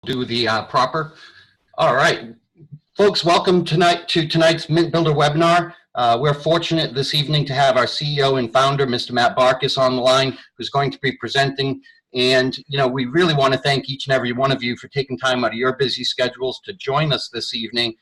do the proper. All right, folks, welcome tonight to tonight's MintBuilder webinar. We're fortunate this evening to have our CEO and founder, Mr. Matt Barkus, on the line, who's going to be presenting. And, we really want to thank each and every one of you for taking time out of your busy schedules to join us this evening.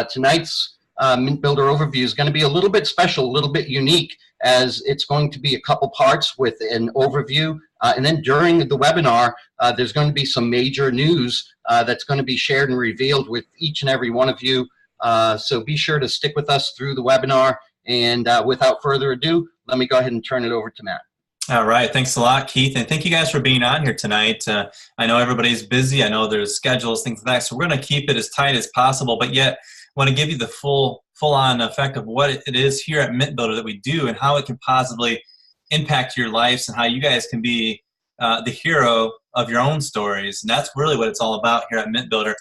Tonight's MintBuilder overview is going to be a little bit special, a little bit unique, as it's going to be a couple parts with an overview. And then during the webinar, there's going to be some major news that's going to be shared and revealed with each and every one of you. So be sure to stick with us through the webinar. And without further ado, let me go ahead and turn it over to Matt. All right. Thanks a lot, Keith. And thank you guys for being on here tonight. I know everybody's busy. I know there's schedules, things like that. So we're going to keep it as tight as possible, but yet want to give you the full-on effect of what it is here at MintBuilder that we do and how it can possibly impact your lives and how you guys can be the hero of your own stories. And that's really what it's all about here at MintBuilder.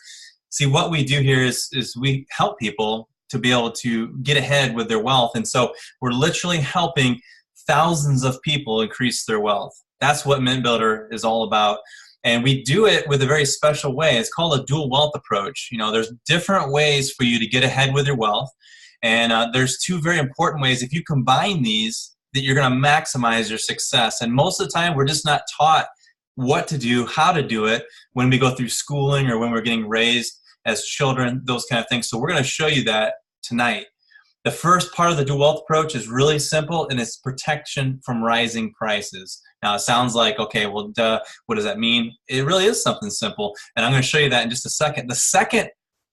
See, what we do here is we help people to be able to get ahead with their wealth. And so we're literally helping thousands of people increase their wealth. That's what MintBuilder is all about. And we do it with a very special way. It's called a dual wealth approach. There's different ways for you to get ahead with your wealth. And there's two very important ways. If you combine these, that you're going to maximize your success. And most of the time, we're just not taught what to do, how to do it when we go through schooling or when we're getting raised as children, those kind of things. So we're going to show you that tonight. The first part of the dual wealth approach is really simple, and it's protection from rising prices. Now, it sounds like, okay, well, duh, what does that mean? It really is something simple, and I'm going to show you that in just a second. The second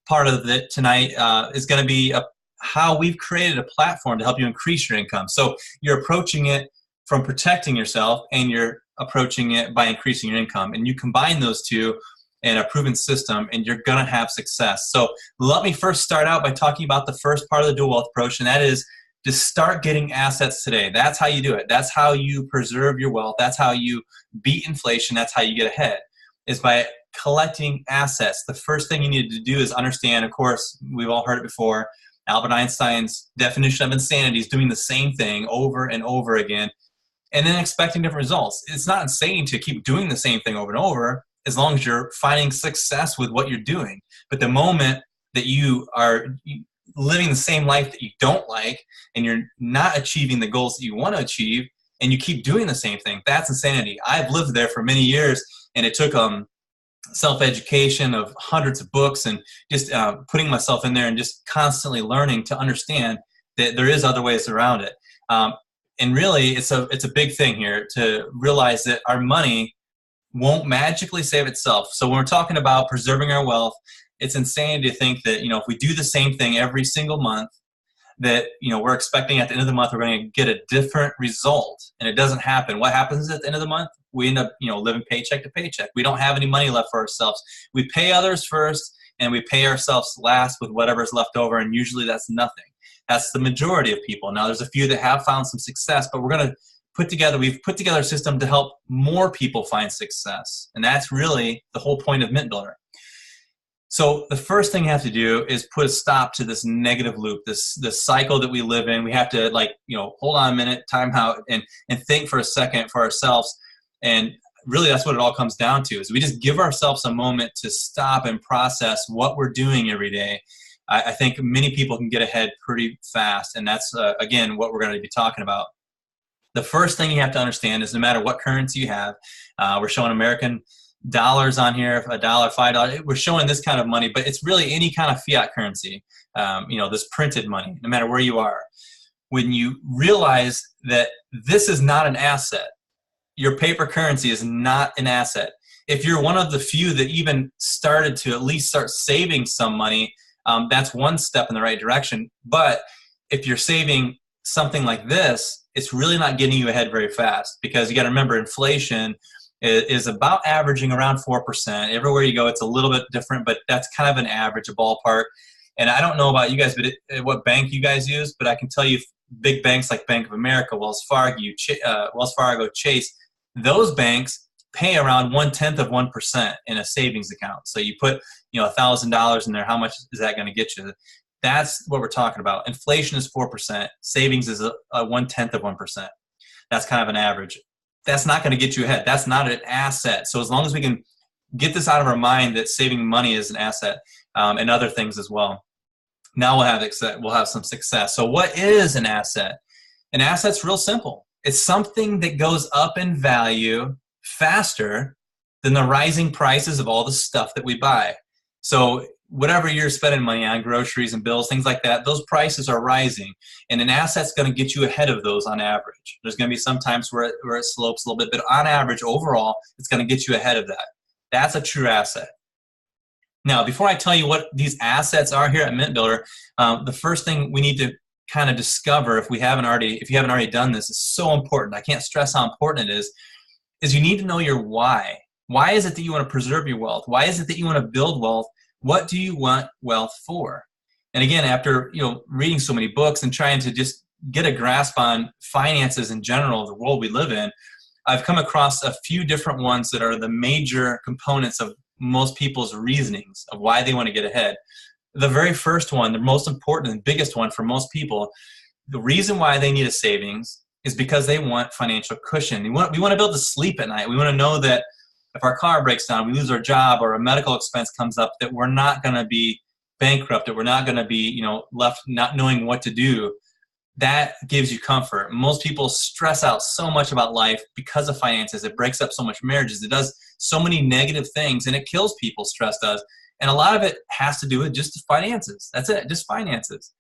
part of it tonight is going to be how we've created a platform to help you increase your income. So you're approaching it from protecting yourself, and you're approaching it by increasing your income. And you combine those two in a proven system, and you're going to have success. So let me first start out by talking about the first part of the dual wealth approach, and that is to start getting assets today. That's how you do it. That's how you preserve your wealth. That's how you beat inflation. That's how you get ahead, is by collecting assets. The first thing you need to do is understand, of course, we've all heard it before, Albert Einstein's definition of insanity is doing the same thing over and over again and then expecting different results. It's not insane to keep doing the same thing over and over as long as you're finding success with what you're doing. But the moment that you are living the same life that you don't like and you're not achieving the goals that you want to achieve and you keep doing the same thing, that's insanity. I've lived there for many years, and it took self-education of hundreds of books and just putting myself in there and just constantly learning to understand that there is other ways around it. And really, it's a big thing here to realize that our money won't magically save itself. So when we're talking about preserving our wealth, it's insane to think that, if we do the same thing every single month, that, we're expecting at the end of the month, we're going to get a different result. And it doesn't happen. What happens at the end of the month? We end up, living paycheck to paycheck. We don't have any money left for ourselves. We pay others first, and we pay ourselves last with whatever's left over. And usually that's nothing. That's the majority of people. Now, there's a few that have found some success, but we've put together a system to help more people find success. And that's really the whole point of MintBuilder. So the first thing you have to do is put a stop to this negative loop, this cycle that we live in. We have to hold on a minute, time out, and think for a second for ourselves. And really that's what it all comes down to, is we just give ourselves a moment to stop and process what we're doing every day. I think many people can get ahead pretty fast. And that's, again, what we're going to be talking about. The first thing you have to understand is no matter what currency you have, we're showing American dollars on here, $1, $5. We're showing this kind of money, but it's really any kind of fiat currency, this printed money, no matter where you are. When you realize that this is not an asset, your paper currency is not an asset. If you're one of the few that even started to at least start saving some money, that's one step in the right direction. But if you're saving something like this, it's really not getting you ahead very fast, because you got to remember inflation is about averaging around 4%. Everywhere you go, it's a little bit different, but that's kind of an average, a ballpark. And I don't know about you guys, but what bank you guys use, but I can tell you big banks like Bank of America, Wells Fargo, Chase, those banks pay around 1/10% in a savings account. So you put $1,000 in there, how much is that going to get you? That's what we're talking about. Inflation is 4%. Savings is a 1/10%. That's kind of an average. That's not going to get you ahead. That's not an asset. So as long as we can get this out of our mind that saving money is an asset, and other things as well. Now we'll have some success. So what is an asset? An asset's real simple. It's something that goes up in value faster than the rising prices of all the stuff that we buy. So whatever you're spending money on, groceries and bills, things like that, those prices are rising. And an asset's going to get you ahead of those on average. There's going to be some times where it slopes a little bit, but on average, overall, it's going to get you ahead of that. That's a true asset. Now, before I tell you what these assets are here at MintBuilder, the first thing we need to kind of discover, if you haven't already done this, is so important. I can't stress how important it is you need to know your why. Why is it that you want to preserve your wealth? Why is it that you want to build wealth? What do you want wealth for? And again, after reading so many books and trying to just get a grasp on finances in general, the world we live in, I've come across a few different ones that are the major components of most people's reasonings of why they want to get ahead. The very first one, the most important and biggest one for most people, the reason why they need a savings is because they want financial cushion. We want to be able to sleep at night. We want to know that if our car breaks down, we lose our job, or a medical expense comes up, that we're not going to be bankrupt, that we're not going to be left not knowing what to do. That gives you comfort. Most people stress out so much about life because of finances. It breaks up so much marriages. It does so many negative things, and it kills people. Stress does. And a lot of it has to do with just finances. That's it, just finances.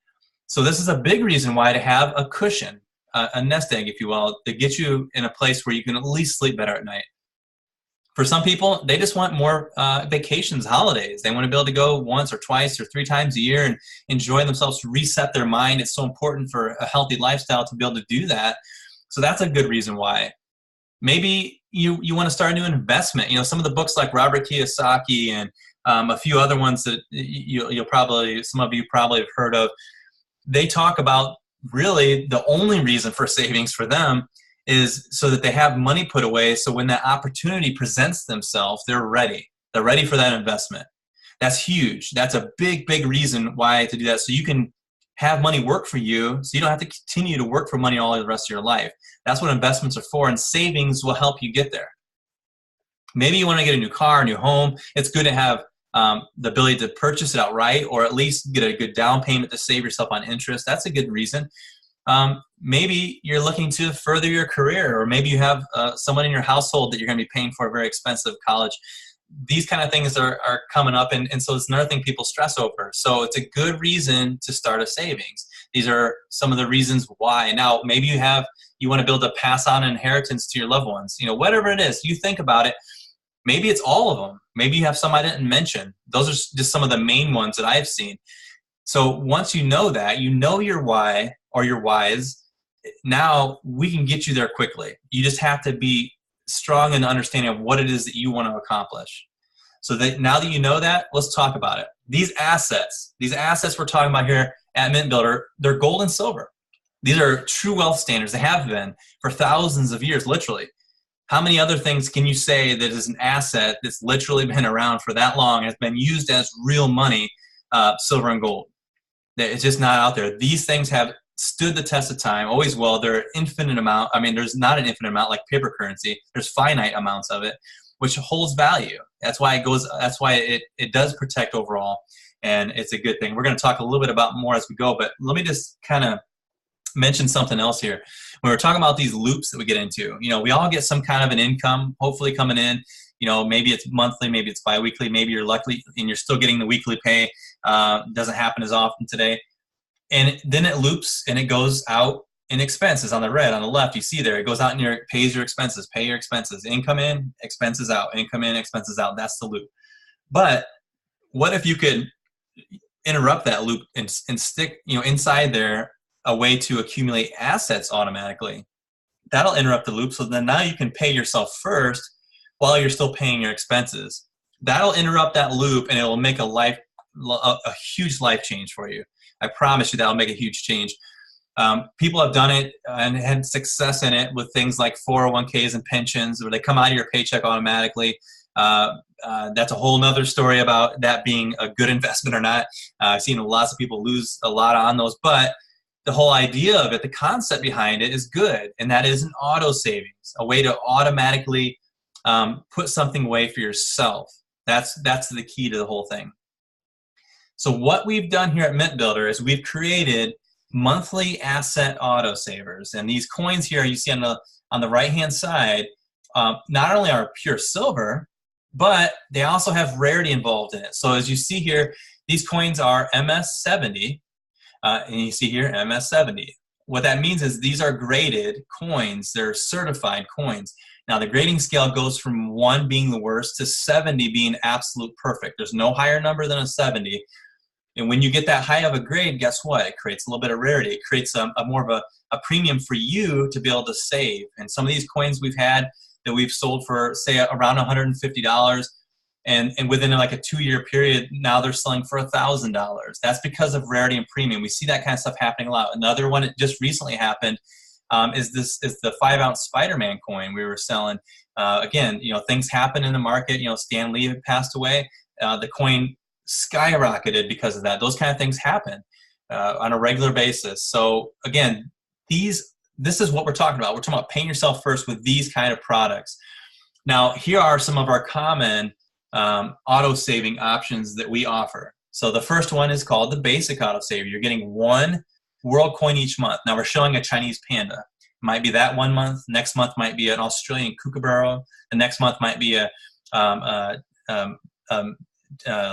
So this is a big reason why to have a cushion, a nest egg, if you will, to get you in a place where you can at least sleep better at night. For some people, they just want more vacations, holidays. They want to be able to go once or twice or 3 times a year and enjoy themselves, to reset their mind. It's so important for a healthy lifestyle to be able to do that. So that's a good reason why. Maybe you want to start a new investment. Some of the books like Robert Kiyosaki and a few other ones that some of you probably have heard of, they talk about really the only reason for savings for them is so that they have money put away, so when that opportunity presents themselves, they're ready. They're ready for that investment. That's huge. That's a big, big reason why to do that. So you can have money work for you, so you don't have to continue to work for money all the rest of your life. That's what investments are for, and savings will help you get there. Maybe you want to get a new car, a new home. It's good to have the ability to purchase it outright, or at least get a good down payment to save yourself on interest. That's a good reason. Maybe you're looking to further your career, or maybe you have someone in your household that you're going to be paying for a very expensive college. These kind of things are coming up, and so it's another thing people stress over. So it's a good reason to start a savings. These are some of the reasons why. Now, maybe you want to build a pass on inheritance to your loved ones. Whatever it is, you think about it. Maybe it's all of them. Maybe you have some I didn't mention. Those are just some of the main ones that I've seen. So once you know that, your why or your whys, now we can get you there quickly. You just have to be strong in understanding of what it is that you want to accomplish. So that now that you know that, let's talk about it. These assets we're talking about here at MintBuilder, they're gold and silver. These are true wealth standards. They have been for thousands of years, literally. How many other things can you say that is an asset that's literally been around for that long, has been used as real money, silver and gold? It's just not out there. These things have stood the test of time, always will. They're an infinite amount. I mean, there's not an infinite amount like paper currency. There's finite amounts of it, which holds value. That's why it does protect overall, and it's a good thing. We're going to talk a little bit about more as we go, but let me just kind of mention something else here. When we're talking about these loops that we get into, we all get some kind of an income, hopefully coming in. Maybe it's monthly, maybe it's biweekly, maybe you're lucky and you're still getting the weekly pay. Doesn't happen as often today. And then it loops and it goes out in expenses on the red, on the left. You see there, it goes out and pays your expenses, pay your expenses, income in, expenses out, income in, expenses out. That's the loop. But what if you could interrupt that loop and stick, inside there a way to accumulate assets automatically? That'll interrupt the loop. So then now you can pay yourself first while you're still paying your expenses. That'll interrupt that loop, and it will make a huge life change for you. I promise you that'll make a huge change. People have done it and had success in it with things like 401ks and pensions, where they come out of your paycheck automatically. That's a whole nother story about that being a good investment or not. I've seen lots of people lose a lot on those, but the whole idea of it, the concept behind it is good, and that is an auto savings, a way to automatically put something away for yourself. That's the key to the whole thing. So what we've done here at MintBuilder is we've created monthly asset autosavers. And these coins here you see on the right-hand side, not only are pure silver, but they also have rarity involved in it. So as you see here, these coins are MS70, and you see here MS70. What that means is these are graded coins. They're certified coins. Now the grading scale goes from 1 being the worst to 70 being absolute perfect. There's no higher number than a 70. And when you get that high of a grade, guess what? It creates a little bit of rarity. It creates a more of a premium for you to be able to save. And some of these coins we've had that we've sold for, say, around $150, and within like a 2-year period, now they're selling for $1,000. That's because of rarity and premium. We see that kind of stuff happening a lot. Another one that just recently happened is the 5-ounce Spider-Man coin we were selling. Again, things happen in the market. Stan Lee had passed away. The coin skyrocketed because of that. Those kind of things happen on a regular basis. So again, this is what we're talking about. We're talking about paying yourself first with these kind of products. Now, here are some of our common auto saving options that we offer. So the first one is called the basic auto saver. You're getting 1 world coin each month. Now we're showing a Chinese panda. Might be that 1 month. Next month might be an Australian kookaburra. The next month might be a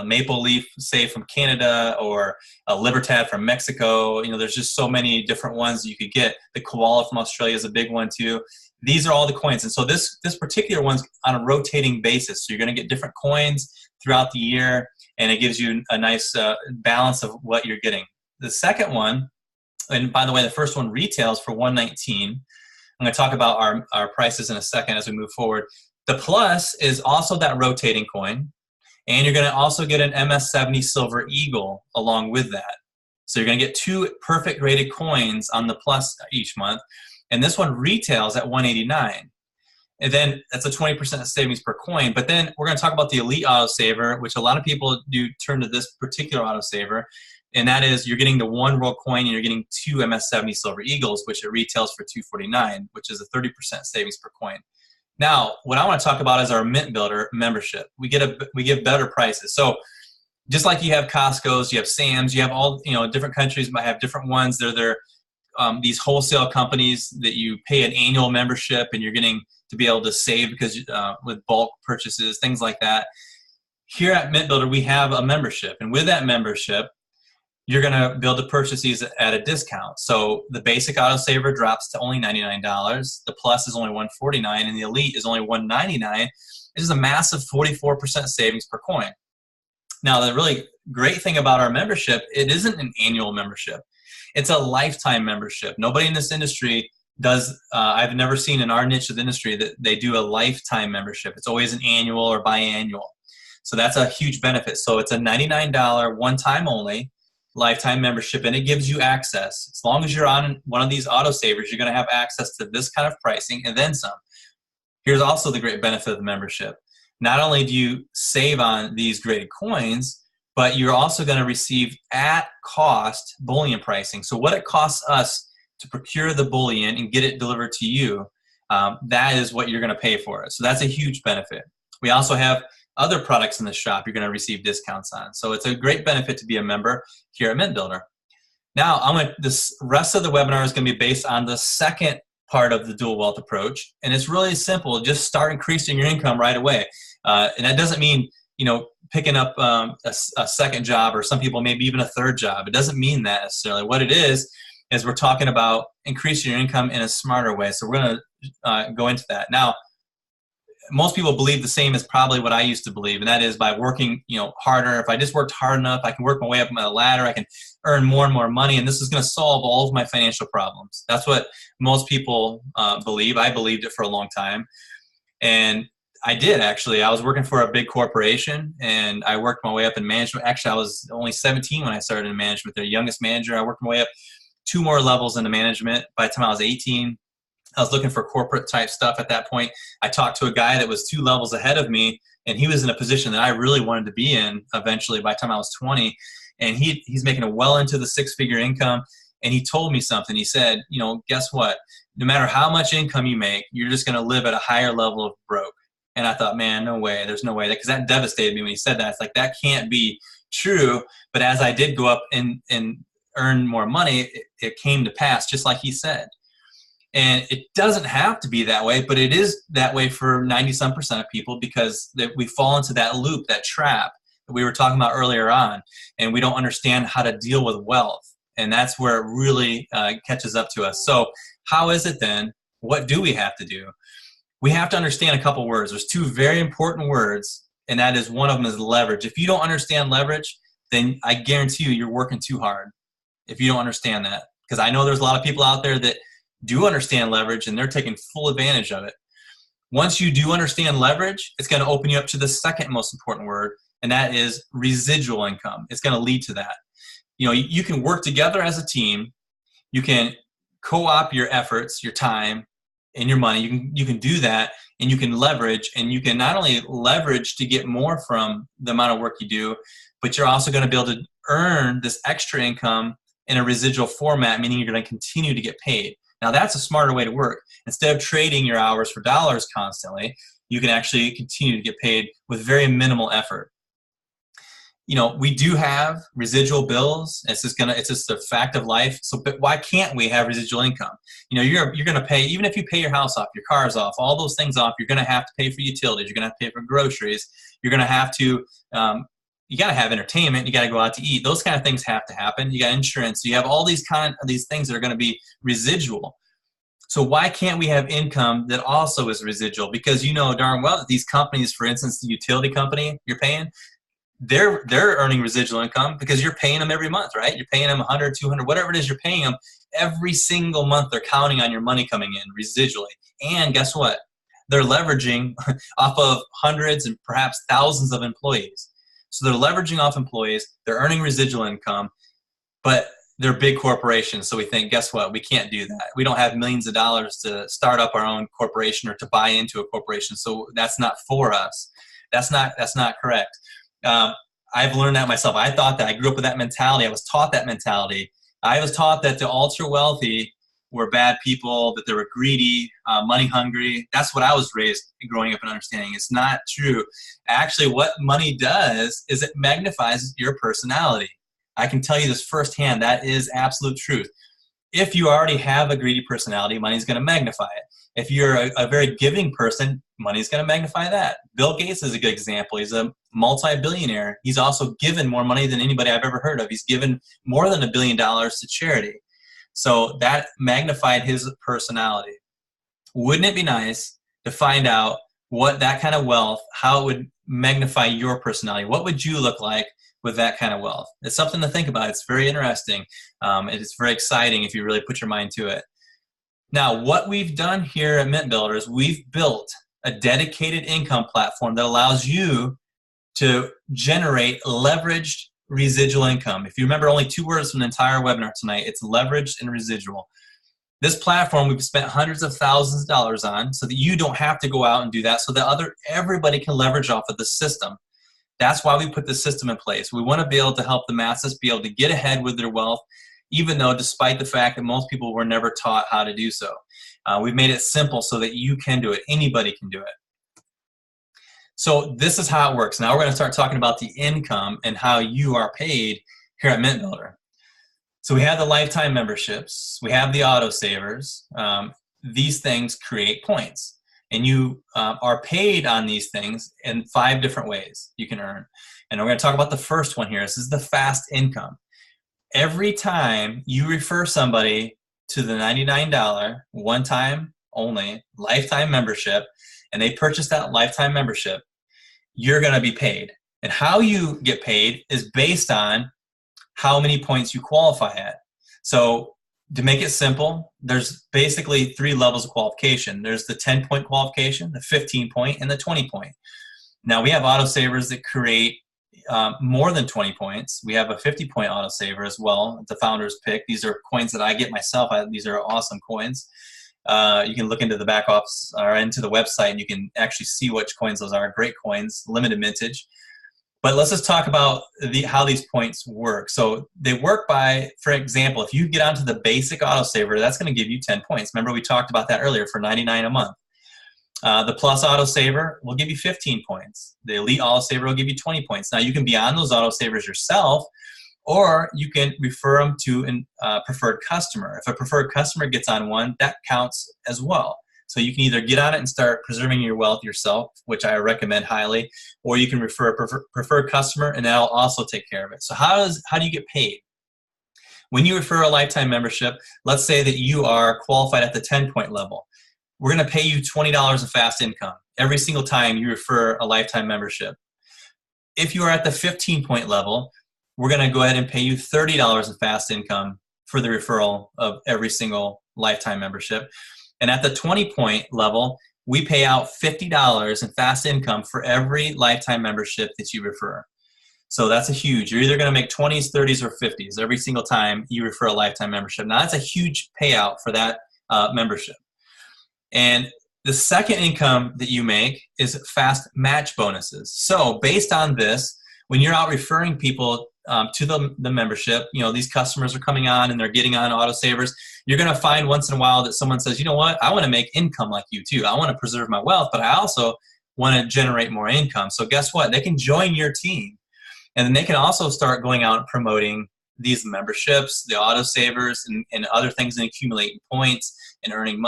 maple leaf, say, from Canada, or a Libertad from Mexico. There's just so many different ones you could get. The koala from Australia is a big one too. These are all the coins. And so this particular one's on a rotating basis. So you're going to get different coins throughout the year, and it gives you a nice balance of what you're getting. The second one, and by the way, the first one retails for $119. I'm going to talk about our prices in a second as we move forward. The plus is also that rotating coin. And you're going to also get an MS70 Silver Eagle along with that. So you're going to get 2 perfect graded coins on the plus each month. And this one retails at $189. And then that's a 20% savings per coin. But then we're going to talk about the Elite Autosaver, which a lot of people do turn to this particular autosaver. And that is, you're getting the 1 world coin and you're getting 2 MS70 Silver Eagles, which it retails for $249, which is a 30% savings per coin. Now, what I want to talk about is our MintBuilder membership. We give better prices. So just like you have Costco's, you have Sam's, you have all, different countries might have different ones. They're these wholesale companies that you pay an annual membership, and you're getting to be able to save because with bulk purchases, things like that. Here at MintBuilder, we have a membership, and with that membership, you're going to be able to purchase these at a discount. So the basic autosaver drops to only $99. The plus is only $149, and the Elite is only $199. This is a massive 44% savings per coin. Now, the really great thing about our membership, it isn't an annual membership. It's a lifetime membership. Nobody in this industry does, I've never seen in our niche of the industry that they do a lifetime membership. It's always an annual or biannual. So that's a huge benefit. So it's a $99 one-time only lifetime membership, and it gives you access. As long as you're on one of these autosavers, you're going to have access to this kind of pricing and then some. Here's also the great benefit of the membership. Not only do you save on these graded coins, but you're also going to receive at cost bullion pricing. So what it costs us to procure the bullion and get it delivered to you, that is what you're going to pay for it. So that's a huge benefit. We also have other products in the shop you're going to receive discounts on. So it's a great benefit to be a member here at MintBuilder. Now, this rest of the webinar is going to be based on the second part of the dual wealth approach, and it's really simple. Just start increasing your income right away. And that doesn't mean, picking up a second job, or some people maybe even a third job. It doesn't mean that necessarily. What it is we're talking about increasing your income in a smarter way. So we're going to go into that. Now, most people believe the same as probably what I used to believe, and that is by working, harder. If I just worked hard enough, I can work my way up the ladder. I can earn more and more money, and this is going to solve all of my financial problems. That's what most people believe. I believed it for a long time, and I did actually. I was working for a big corporation, and I worked my way up in management. Actually, I was only 17 when I started in management. The youngest manager. I worked my way up 2 more levels into management. By the time I was 18. I was looking for corporate type stuff at that point. I talked to a guy that was 2 levels ahead of me, and he was in a position that I really wanted to be in eventually by the time I was 20. And he's making a well into the 6-figure income. And he told me something. He said, guess what? No matter how much income you make, you're just going to live at a higher level of broke. And I thought, man, no way. There's no way. Because that devastated me when he said that. It's like, that can't be true. But as I did go up and earn more money, it came to pass, just like he said. And it doesn't have to be that way, but it is that way for 90-some% of people, because we fall into that loop, that trap that we were talking about earlier on, and we don't understand how to deal with wealth. And that's where it really catches up to us. So how is it then? What do we have to do? We have to understand a couple words. There's two very important words, and that is, one of them is leverage. If you don't understand leverage, then I guarantee you're working too hard if you don't understand that. Because I know there's a lot of people out there that do understand leverage, and they're taking full advantage of it. Once you do understand leverage, it's going to open you up to the second most important word, and that is residual income. It's going to lead to that. You can work together as a team. You can co-op your efforts, your time, and your money. You can do that, and you can leverage, and you can not only leverage to get more from the amount of work you do, but you're also going to be able to earn this extra income in a residual format, meaning you're going to continue to get paid. Now, that's a smarter way to work. Instead of trading your hours for dollars constantly, you can actually continue to get paid with very minimal effort. We do have residual bills. It's just a fact of life. So, but why can't we have residual income? You're going to pay, even if you pay your house off, your cars off, all those things off, you're going to have to pay for utilities. You're going to have to pay for groceries. You're going to have to, you got to have entertainment. You got to go out to eat. Those kind of things have to happen. You got insurance. You have all these things that are going to be residual. So why can't we have income that also is residual? Because darn well that these companies, for instance, the utility company you're paying, they're earning residual income because you're paying them every month, right? You're paying them 100, 200, whatever it is you're paying them. Every single month they're counting on your money coming in residually. And guess what? They're leveraging off of hundreds and perhaps thousands of employees. So they're leveraging off employees. They're earning residual income, but they're big corporations. So we think, guess what? We can't do that. We don't have millions of dollars to start up our own corporation or to buy into a corporation. So that's not for us. That's not correct. I've learned that myself. I thought that. I grew up with that mentality. I was taught that mentality. I was taught that the ultra wealthy were bad people, that they were greedy, money hungry. That's what I was raised growing up and understanding. It's not true. Actually, what money does is it magnifies your personality. I can tell you this firsthand. That is absolute truth. If you already have a greedy personality, money's going to magnify it. If you're a very giving person, money's going to magnify that. Bill Gates is a good example. He's a multi-billionaire. He's also given more money than anybody I've ever heard of. He's given more than $1 billion to charity. So that magnified his personality. Wouldn't it be nice to find out what that kind of wealth, how it would magnify your personality? What would you look like with that kind of wealth? It's something to think about. It's very interesting. It's very exciting if you really put your mind to it. Now, what we've done here at MintBuilder is we've built a dedicated income platform that allows you to generate leveraged residual income. If you remember only two words from the entire webinar tonight, it's leveraged and residual. This platform we've spent hundreds of thousands of dollars on so that you don't have to go out and do that, so that everybody can leverage off of the system. That's why we put the system in place. We want to be able to help the masses be able to get ahead with their wealth, even though despite the fact that most people were never taught how to do so. We've made it simple so that you can do it. Anybody can do it. So this is how it works. Now we're going to start talking about the income and how you are paid here at MintBuilder. So we have the lifetime memberships. We have the autosavers. These things create points. And you are paid on these things in 5 different ways you can earn. And we're going to talk about the first one here. This is the fast income. Every time you refer somebody to the $99 one-time only lifetime membership, and they purchase that lifetime membership, you're going to be paid. And how you get paid is based on how many points you qualify at. So to make it simple, there's basically 3 levels of qualification. There's the 10-point qualification, the 15-point, and the 20-point. Now we have autosavers that create more than 20 points. We have a 50-point autosaver as well, the founder's pick. These are coins that I get myself. These are awesome coins. You can look into the back office or into the website, and you can actually see which coins those are. Great coins, limited mintage. But let's just talk about how these points work. So they work by, for example, if you get onto the basic autosaver, that's going to give you 10 points. Remember we talked about that earlier for $99 a month. The Plus Autosaver will give you 15 points. The Elite Autosaver will give you 20 points. Now, you can be on those autosavers yourself, or you can refer them to a preferred customer. If a preferred customer gets on one, that counts as well. So you can either get on it and start preserving your wealth yourself, which I recommend highly, or you can refer a preferred customer, and that'll also take care of it. So how do you get paid? When you refer a lifetime membership, let's say that you are qualified at the 10-point level. We're going to pay you $20 of fast income every single time you refer a lifetime membership. If you are at the 15-point level, we're going to go ahead and pay you $30 of fast income for the referral of every single lifetime membership. And at the 20-point level, we pay out $50 in fast income for every lifetime membership that you refer. So that's a huge. You're either going to make 20s, 30s, or 50s every single time you refer a lifetime membership. Now, that's a huge payout for that membership. And the second income that you make is fast match bonuses. So based on this, when you're out referring people to the membership, these customers are coming on and they're getting on autosavers, you're going to find once in a while that someone says, you know what, I want to make income like you too. I want to preserve my wealth, but I also want to generate more income. So guess what? They can join your team. And then they can also start going out and promoting these memberships, the autosavers, and other things, and accumulating points and earning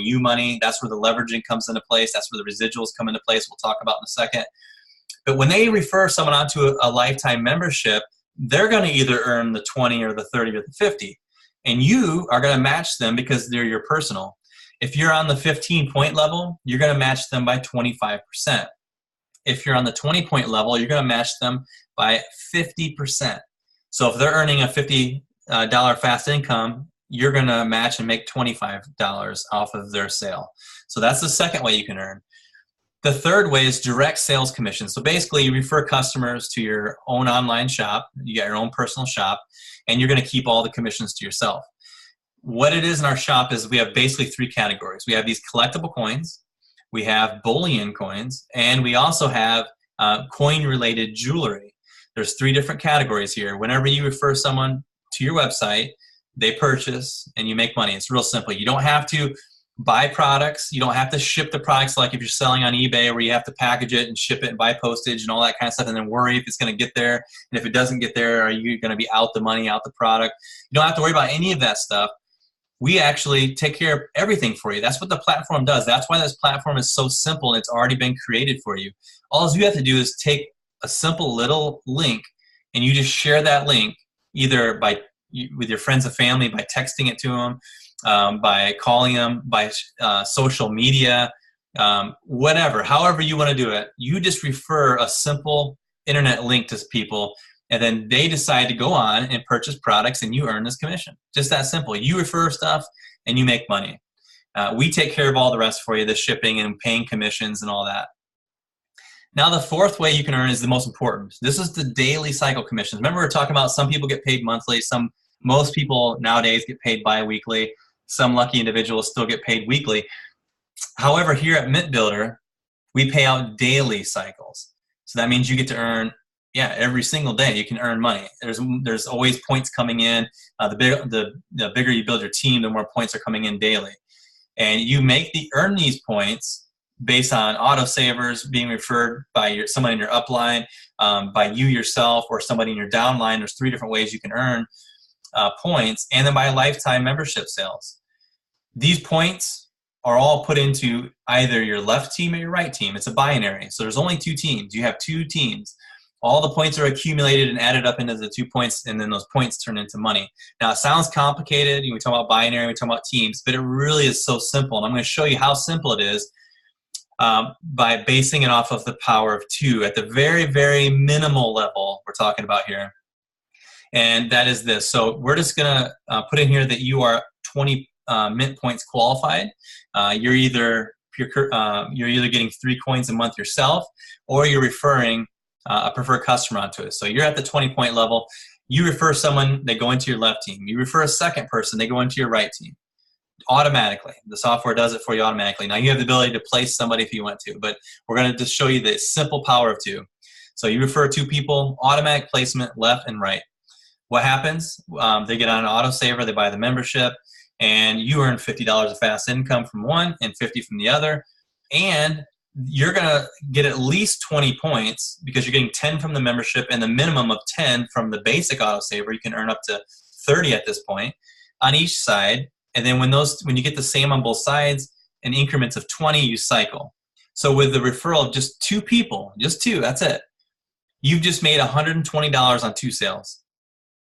you money. That's where the leveraging comes into place. That's where the residuals come into place. We'll talk about in a second. But when they refer someone onto a lifetime membership, they're going to either earn the 20 or the 30 or the 50. And you are going to match them because they're your personal. If you're on the 15-point level, you're going to match them by 25%. If you're on the 20-point level, you're going to match them by 50%. So if they're earning a $50 fast income, you're going to match and make $25 off of their sale. So that's the second way you can earn. The third way is direct sales commission. So basically, you refer customers to your own online shop. You got your own personal shop, and you're going to keep all the commissions to yourself. What it is in our shop is we have basically three categories. We have these collectible coins, we have bullion coins, and we also have coin-related jewelry. There's three different categories here. Whenever you refer someone to your website, they purchase and you make money. It's real simple. You don't have to buy products. You don't have to ship the products like if you're selling on eBay where you have to package it and ship it and buy postage and all that kind of stuff and then worry if it's going to get there. And if it doesn't get there, are you going to be out the money, out the product? You don't have to worry about any of that stuff. We actually take care of everything for you. That's what the platform does. That's why this platform is so simple and it's already been created for you. All you have to do is take a simple little link and you just share that link either with your friends and family by texting it to them, by calling them, by social media, whatever, however you want to do it. You just refer a simple internet link to people, and then they decide to go on and purchase products, and you earn this commission. Just that simple. You refer stuff, and you make money. We take care of all the rest for you, the shipping and paying commissions and all that. Now, the fourth way you can earn is the most important. This is the daily cycle commissions. Remember, we're talking about some people get paid monthly. Most people nowadays get paid bi-weekly. Some lucky individuals still get paid weekly. However, here at MintBuilder, we pay out daily cycles. So that means you get to earn, every single day you can earn money. There's always points coming in. The bigger you build your team, the more points are coming in daily. And you earn these points based on autosavers being referred by somebody in your upline, by you yourself, or somebody in your downline. There's three different ways you can earn points, and then by lifetime membership sales. These points are all put into either your left team or your right team. It's a binary. So there's only two teams. You have two teams. All the points are accumulated and added up into the 2 points, and then those points turn into money. Now, it sounds complicated. We talk about binary, we talk about teams, but it really is so simple. And I'm going to show you how simple it is by basing it off of the power of 2 at the very, very minimal level we're talking about here. And that is this. So we're just going to put in here that you are 20 Mint points qualified. You're either getting 3 coins a month yourself, or you're referring a preferred customer onto it. So you're at the 20-point level. You refer someone, they go into your left team. You refer a second person, they go into your right team. Automatically. The software does it for you automatically. Now you have the ability to place somebody if you want to, but we're going to just show you the simple power of 2. So you refer 2 people, automatic placement left and right. What happens? They get on an autosaver, they buy the membership, and you earn $50 of fast income from one and $50 from the other. And you're going to get at least 20 points because you're getting 10 from the membership and the minimum of 10 from the basic autosaver. You can earn up to 30 at this point on each side. And then when you get the same on both sides, in increments of 20, you cycle. So with the referral of just 2 people, just 2, that's it, you've just made $120 on 2 sales.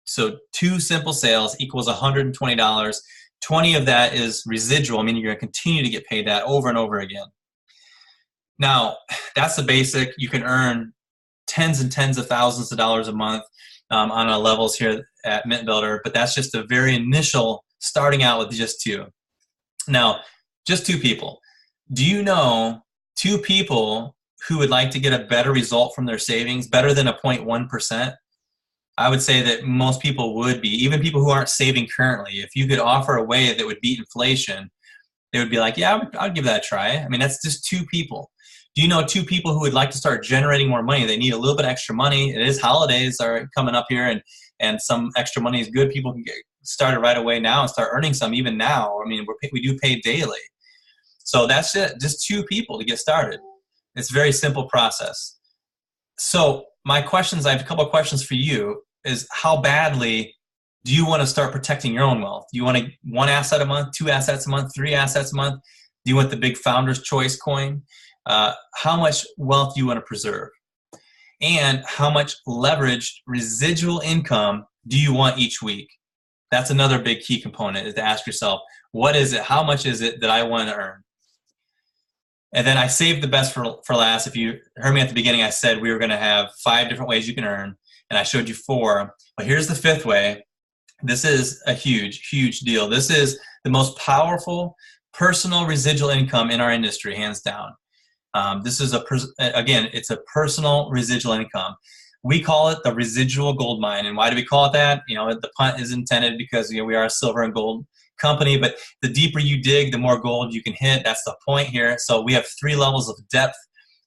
So 2 simple sales equals $120. 20 of that is residual, meaning you're going to continue to get paid that over and over again. Now, that's the basic. You can earn tens and tens of thousands of dollars a month on our levels here at MintBuilder, but that's just a very initial, starting out with just 2. Now, just 2 people. Do you know 2 people who would like to get a better result from their savings, better than a 0.1%? I would say that most people would be, even people who aren't saving currently. If you could offer a way that would beat inflation, they would be like, yeah, I'd give that a try. I mean, that's just 2 people. Do you know 2 people who would like to start generating more money? They need a little bit extra money. It is holidays are coming up here, and some extra money is good. People can get started right away now and start earning some even now. I mean, we do pay daily. So that's it, just 2 people to get started. It's a very simple process. So my questions, I have a couple of questions for you, is how badly do you want to start protecting your own wealth? Do you want 1 asset a month, 2 assets a month, 3 assets a month? Do you want the big Founder's Choice coin? How much wealth do you want to preserve? And how much leveraged residual income do you want each week? That's another big key component, is to ask yourself, what is it? How much is it that I want to earn? And then I saved the best for last. If you heard me at the beginning, I said we were going to have 5 different ways you can earn, and I showed you 4. But here's the 5th way. This is a huge, huge deal. This is the most powerful personal residual income in our industry, hands down. This is again, it's a personal residual income. We call it the residual gold mine. And why do we call it that? You know, the pun is intended because, you know, we are a silver and gold company, but the deeper you dig, the more gold you can hit. That's the point here. So we have 3 levels of depth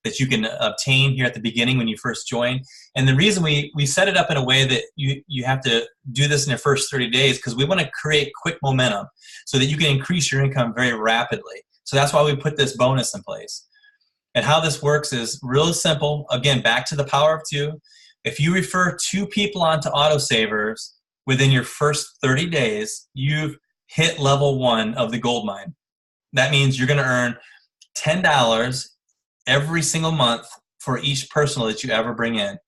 that you can obtain here at the beginning when you first join. And the reason we set it up in a way that you have to do this in your first 30 days, because we want to create quick momentum so that you can increase your income very rapidly. So that's why we put this bonus in place. And how this works is real simple. Again, back to the power of 2. If you refer 2 people onto autosavers within your first 30 days, you've hit level 1 of the gold mine. That means you're going to earn $10 every single month for each personal that you ever bring in.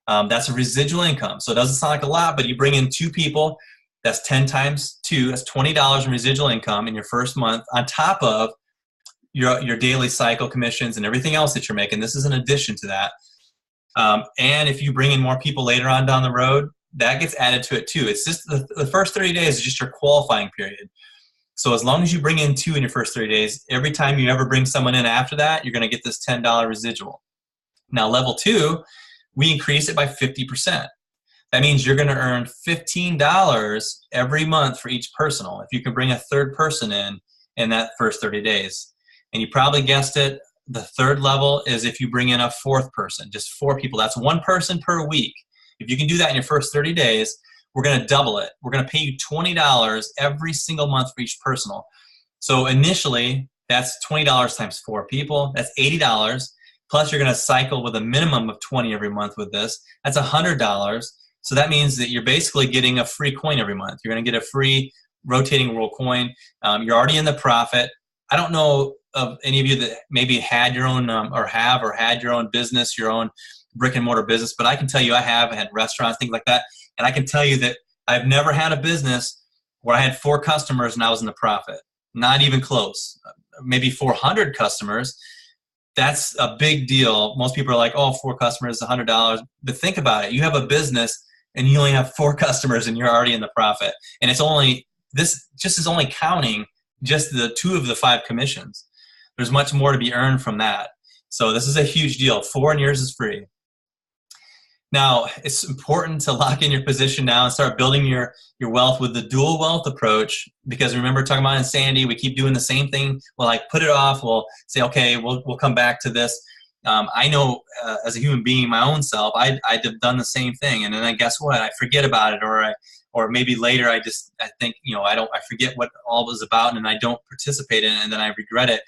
That's a residual income. So it doesn't sound like a lot, but you bring in 2 people, that's 10 times 2, that's $20 in residual income in your first month, on top of your daily cycle commissions and everything else that you're making. This is an addition to that. And if you bring in more people later on down the road, that gets added to it too. It's just the first 30 days is just your qualifying period. So as long as you bring in 2 in your first 30 days, every time you ever bring someone in after that, you're going to get this $10 residual. Now, level 2, we increase it by 50%. That means you're going to earn $15 every month for each personal if you can bring a 3rd person in that first 30 days. And you probably guessed it, the 3rd level is if you bring in a 4th person, just 4 people. That's 1 person per week. If you can do that in your first 30 days, we're going to double it. We're going to pay you $20 every single month for each personal. So initially, that's $20 times 4 people. That's $80. Plus, you're going to cycle with a minimum of 20 every month with this. That's $100. So that means that you're basically getting a free coin every month. You're going to get a free rotating world coin. You're already in the profit. I don't know of any of you that maybe had your own or had your own business, your own brick and mortar business, but I can tell you I had restaurants, things like that. And I can tell you that I've never had a business where I had 4 customers and I was in the profit. Not even close. Maybe 400 customers. That's a big deal. Most people are like, oh, 4 customers, $100. But think about it. You have a business and you only have 4 customers and you're already in the profit. And it's only, this just is only counting just the 2 of the 5 commissions. There's much more to be earned from that. So this is a huge deal. 4 and yours is free. Now, it's important to lock in your position now and start building your wealth with the dual wealth approach, because remember talking about insanity, we keep doing the same thing. We'll like put it off. We'll say, okay, we'll come back to this. I know as a human being, my own self, I'd have done the same thing. And then I guess what? I forget about it, or maybe later I think, I forget what all was about and I don't participate in it and then I regret it.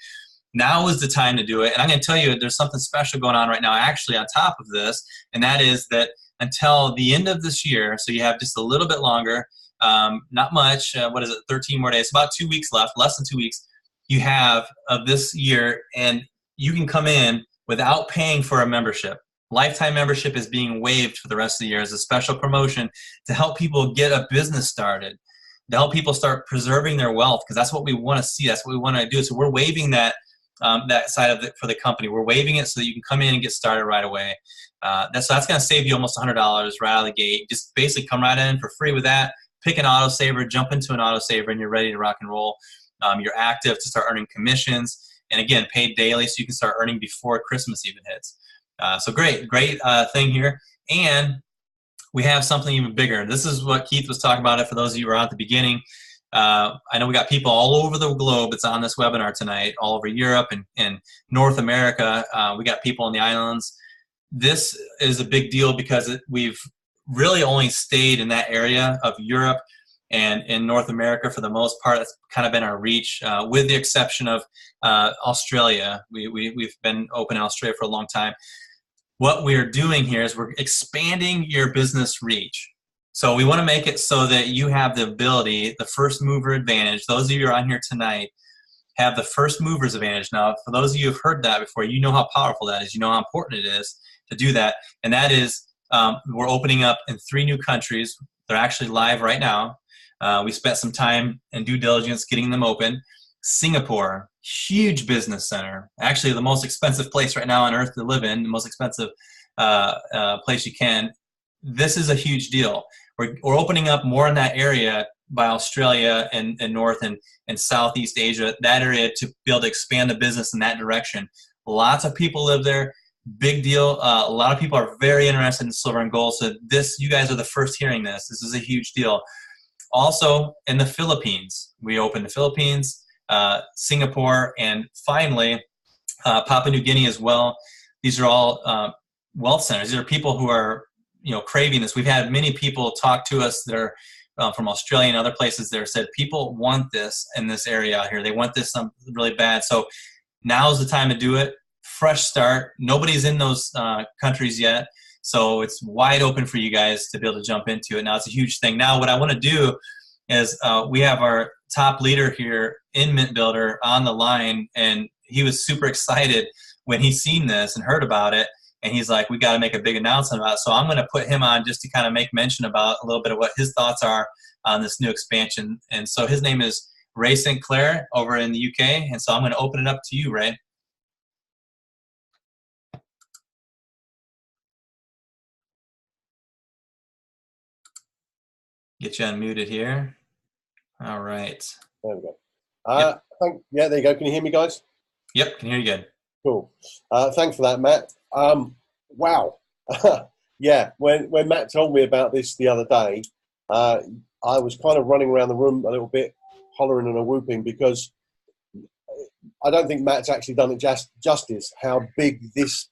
Now is the time to do it. And I'm going to tell you, there's something special going on right now, actually, on top of this, and that is that until the end of this year, so you have just a little bit longer, not much, 13 more days, about 2 weeks left, less than 2 weeks, you have of this year, and you can come in without paying for a membership. Lifetime membership is being waived for the rest of the year as a special promotion to help people get a business started, to help people start preserving their wealth, because that's what we want to see. That's what we want to do. So we're waiving that side of it for the company. We're waiving it so that you can come in and get started right away. That's going to save you almost $100 right out of the gate. Just basically come right in for free with that. Pick an autosaver, jump into an autosaver, and you're ready to rock and roll. You're active to start earning commissions. And again, paid daily, so you can start earning before Christmas even hits. So great thing here. And we have something even bigger. This is what Keith was talking about. It for those of you who were on at the beginning. I know we got people all over the globe that's on this webinar tonight, all over Europe and North America. We got people in the islands. This is a big deal because we've really only stayed in that area of Europe and in North America for the most part. That's kind of been our reach, with the exception of Australia. We've been open in Australia for a long time. What we're doing here is we're expanding your business reach. So we want to make it so that you have the ability, the first mover advantage. Those of you who are on here tonight have the first mover's advantage. Now, for those of you who have heard that before, you know how powerful that is. You know how important it is to do that. And that is, we're opening up in 3 new countries. They're actually live right now. We spent some time and due diligence getting them open. Singapore, huge business center. Actually, the most expensive place right now on earth to live in, the most expensive place you can. This is a huge deal. We're opening up more in that area by Australia and North and Southeast Asia, that area, to be able to expand the business in that direction. Lots of people live there. Big deal. A lot of people are very interested in silver and gold. So you guys are the first hearing this. This is a huge deal. Also in the Philippines, we opened the Philippines, Singapore, and finally Papua New Guinea as well. These are all wealth centers. These are people who are craving this. We've had many people talk to us that are from Australia and other places that said people want this in this area out here. They want this really bad. So now's the time to do it. Fresh start. Nobody's in those countries yet. So it's wide open for you guys to be able to jump into it. Now it's a huge thing. Now what I want to do is we have our top leader here in MintBuilder on the line, and he was super excited when he seen this and heard about it. And he's like, we got to make a big announcement about it. So I'm going to put him on just to kind of make mention about a little bit of what his thoughts are on this new expansion. And so his name is Ray St. Clair over in the UK. And so I'm going to open it up to you, Ray. Get you unmuted here. All right. There we go. Yeah, there you go. Can you hear me, guys? Yep, can hear you good. Cool. Thanks for that, Matt. Wow. Yeah, when Matt told me about this the other day, I was kind of running around the room a little bit, hollering and whooping, because I don't think Matt's actually done it justice, how big this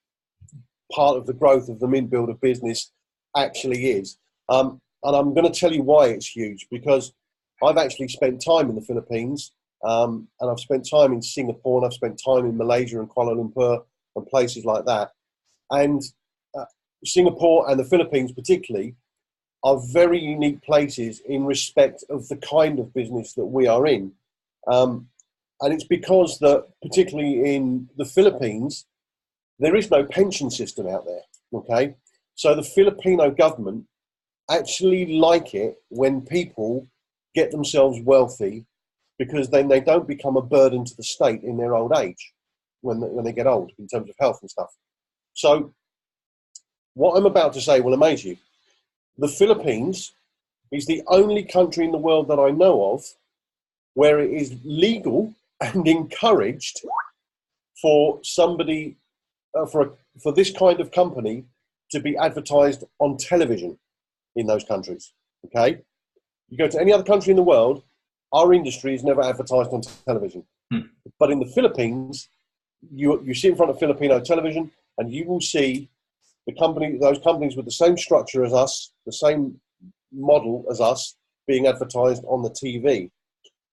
part of the growth of the MintBuilder business actually is. And I'm going to tell you why it's huge, because I've actually spent time in the Philippines, and I've spent time in Singapore, and I've spent time in Malaysia and Kuala Lumpur and places like that. And Singapore and the Philippines particularly are very unique places in respect of the kind of business that we are in. And it's because that, particularly in the Philippines, there is no pension system out there, okay? So the Filipino government actually like it when people get themselves wealthy, because then they don't become a burden to the state in their old age when they get old, in terms of health and stuff. So what I'm about to say will amaze you. The Philippines is the only country in the world that I know of where it is legal and encouraged for somebody, for this kind of company to be advertised on television in those countries, okay? You go to any other country in the world, our industry is never advertised on television. But in the Philippines, you sit in front of Filipino television and you will see those companies with the same structure as us, the same model as us, being advertised on the TV.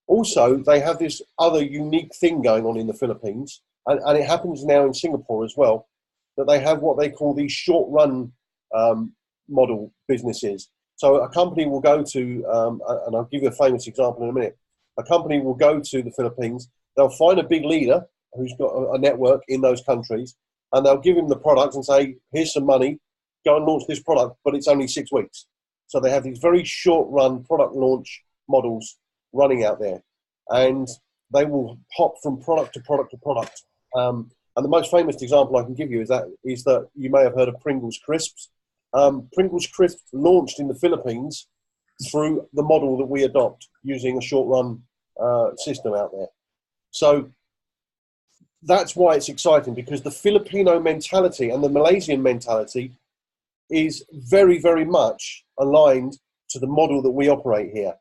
Also, they have this other unique thing going on in the Philippines, and it happens now in Singapore as well, that they have what they call these short-run model businesses. So a company will go to, and I'll give you a famous example in a minute. A company will go to the Philippines. They'll find a big leader who's got a network in those countries, and they'll give him the product and say, here's some money, go and launch this product, but it's only 6 weeks. So they have these very short-run product launch models running out there, and they will hop from product to product to product. And the most famous example I can give you is that you may have heard of Pringles Crisps. Pringles Crisps launched in the Philippines through the model that we adopt using a short-run system out there. So that's why it's exciting, because the Filipino mentality and the Malaysian mentality is very, very much aligned to the model that we operate here.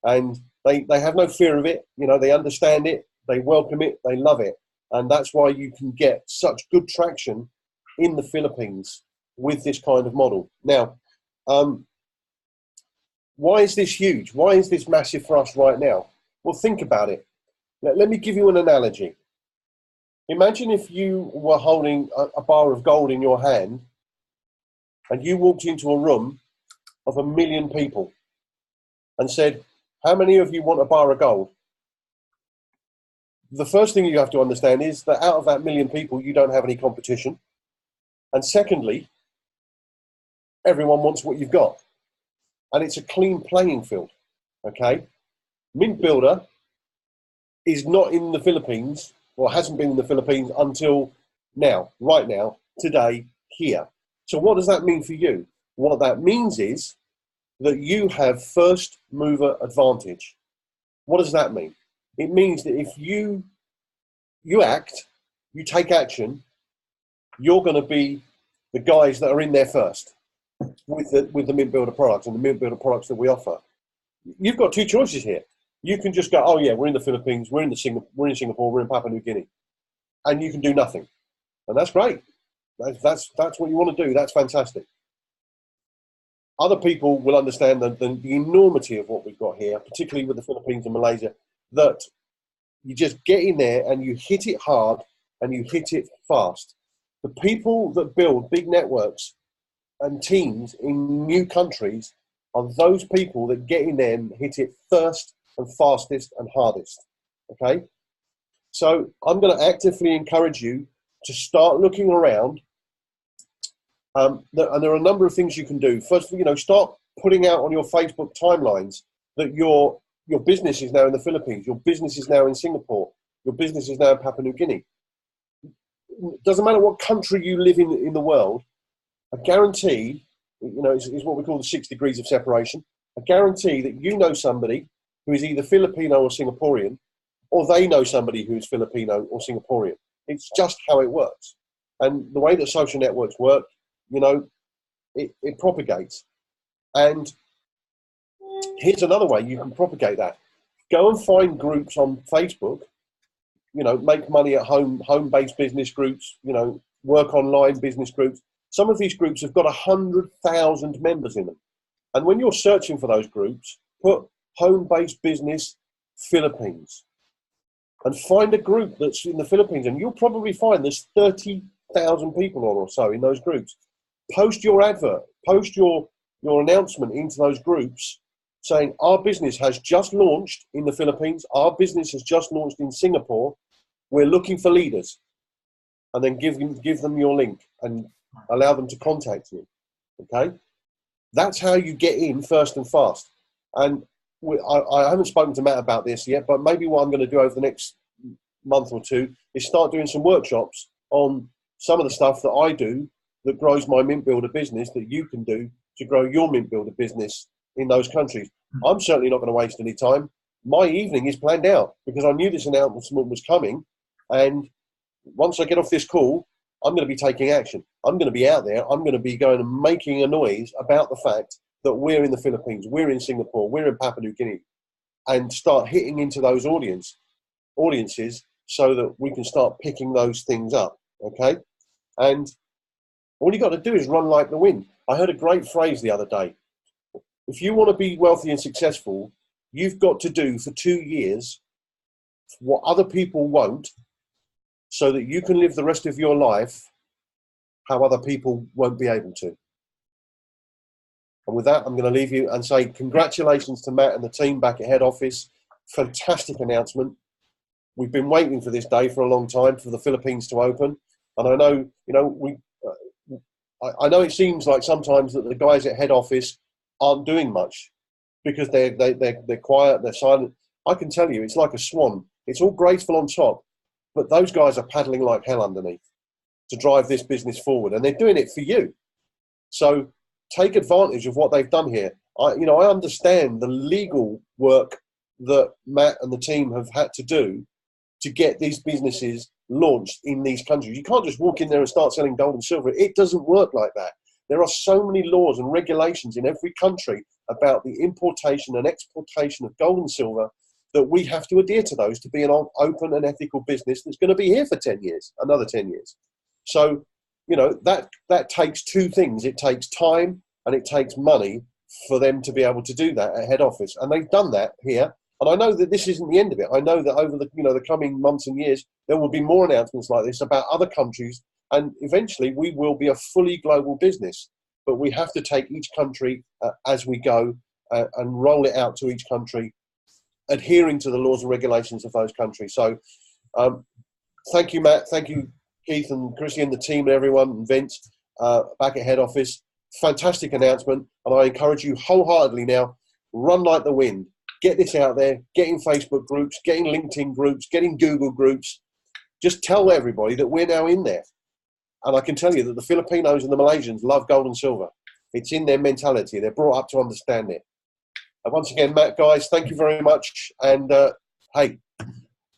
And they have no fear of it. You know, they understand it, they welcome it, they love it. And that's why you can get such good traction in the Philippines with this kind of model. Now, why is this huge? Why is this massive for us right now? Well, think about it. Let me give you an analogy. Imagine if you were holding a bar of gold in your hand and you walked into a room of 1 million people and said, how many of you want a bar of gold? The first thing you have to understand is that out of that 1 million people, you don't have any competition. And secondly, everyone wants what you've got. And it's a clean playing field, okay? MintBuilder is not in the Philippines, or hasn't been in the Philippines until now, right now, today, here. So what does that mean for you? What that means is that you have first mover advantage. What does that mean? It means that if you act, you take action, you're going to be the guys that are in there first with the MintBuilder products and the MintBuilder products that we offer. You've got two choices here. You can just go, oh yeah, we're in the Philippines, we're in Singapore, we're in Papua New Guinea, and you can do nothing, and that's great. That's what you want to do. That's fantastic. Other people will understand the enormity of what we've got here, particularly with the Philippines and Malaysia, that you just get in there and you hit it hard and you hit it fast. The people that build big networks and teams in new countries are those people that get in there and hit it first and fastest and hardest, okay? So I'm going to actively encourage you to start looking around. And there are a number of things you can do. First, start putting out on your Facebook timelines that your business is now in the Philippines, your business is now in Singapore, your business is now in Papua New Guinea. Doesn't matter what country you live in the world, I guarantee, is what we call the 6 degrees of separation. I guarantee that you know somebody who is either Filipino or Singaporean, or they know somebody who is Filipino or Singaporean. It's just how it works. And the way that social networks work, it propagates. And here's another way you can propagate that. Go and find groups on Facebook, make money at home-based business groups, work online business groups. Some of these groups have got 100,000 members in them. And when you're searching for those groups, put home-based business Philippines and find a group that's in the Philippines, and you'll probably find there's 30,000 people or so in those groups. Post your advert, post your announcement into those groups saying our business has just launched in the Philippines, our business has just launched in Singapore, we're looking for leaders. And then give them your link and allow them to contact you, okay? That's how you get in first and fast. And I haven't spoken to Matt about this yet, but maybe what I'm going to do over the next month or two is start doing some workshops on some of the stuff that I do that grows my MintBuilder business that you can do to grow your MintBuilder business in those countries. I'm certainly not going to waste any time. My evening is planned out because I knew this announcement was coming, and once I get off this call, I'm going to be taking action. I'm going to be out there. I'm going to be going and making a noise about the fact that we're in the Philippines, we're in Singapore, we're in Papua New Guinea, and start hitting into those audiences so that we can start picking those things up, okay? And all you got to do is run like the wind. I heard a great phrase the other day. If you want to be wealthy and successful, you've got to do for 2 years what other people won't so that you can live the rest of your life how other people won't be able to. And with that, I'm going to leave you and say congratulations to Matt and the team back at head office. Fantastic announcement. We've been waiting for this day for a long time for the Philippines to open. And I know, I know it seems like sometimes that the guys at head office aren't doing much because they're quiet, they're silent. I can tell you, it's like a swan. It's all graceful on top, but those guys are paddling like hell underneath to drive this business forward, and they're doing it for you. So take advantage of what they've done here. I understand the legal work that Matt and the team have had to do to get these businesses launched in these countries. You can't just walk in there and start selling gold and silver. It doesn't work like that. There are so many laws and regulations in every country about the importation and exportation of gold and silver that we have to adhere to those to be an open and ethical business that's going to be here for 10 years, another 10 years. So, that takes two things. It takes time and it takes money for them to be able to do that at head office. And they've done that here. And I know that this isn't the end of it. I know that over the coming months and years, there will be more announcements like this about other countries. And eventually we will be a fully global business. But we have to take each country as we go and roll it out to each country, adhering to the laws and regulations of those countries. So thank you, Matt. Thank you, Keith and Chrissy and the team and everyone, and Vince back at head office. Fantastic announcement. And I encourage you wholeheartedly now, run like the wind. Get this out there, get in Facebook groups, get in LinkedIn groups, get in Google groups. Just tell everybody that we're now in there. And I can tell you that the Filipinos and the Malaysians love gold and silver. It's in their mentality. They're brought up to understand it. And once again, Matt, guys, thank you very much. And hey,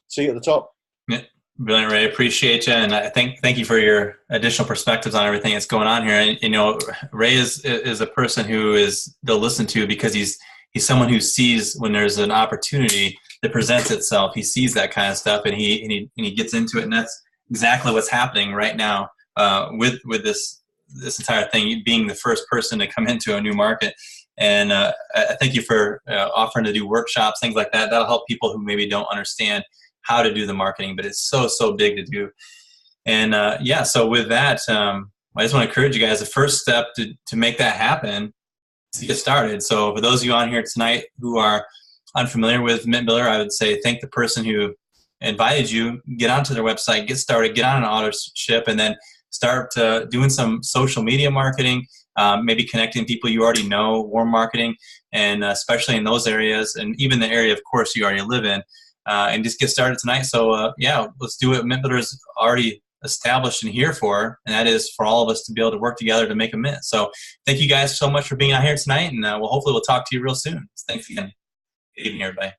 see you at the top. Yeah, brilliant, Ray. Appreciate you. And I thank you for your additional perspectives on everything that's going on here. And, Ray is a person who they'll listen to because he's someone who sees when there's an opportunity that presents itself. He sees that kind of stuff and he gets into it. And that's exactly what's happening right now with this entire thing, being the first person to come into a new market. And I thank you for offering to do workshops, things like that. That'll help people who maybe don't understand how to do the marketing, but it's so big to do. And so with that, I just want to encourage you guys, the first step to make that happen is to get started. So for those of you on here tonight who are unfamiliar with MintBuilder, I would say thank the person who invited you, get onto their website, get started, get on an auto ship, and then start doing some social media marketing, maybe connecting people you already know, warm marketing, and especially in those areas, and even the area, of course, you already live in, and just get started tonight. So, let's do what MintBuilder is already established and here for, and that is for all of us to be able to work together to make a mint. So thank you guys so much for being out here tonight, and hopefully we'll talk to you real soon. Thanks again. Good evening, everybody.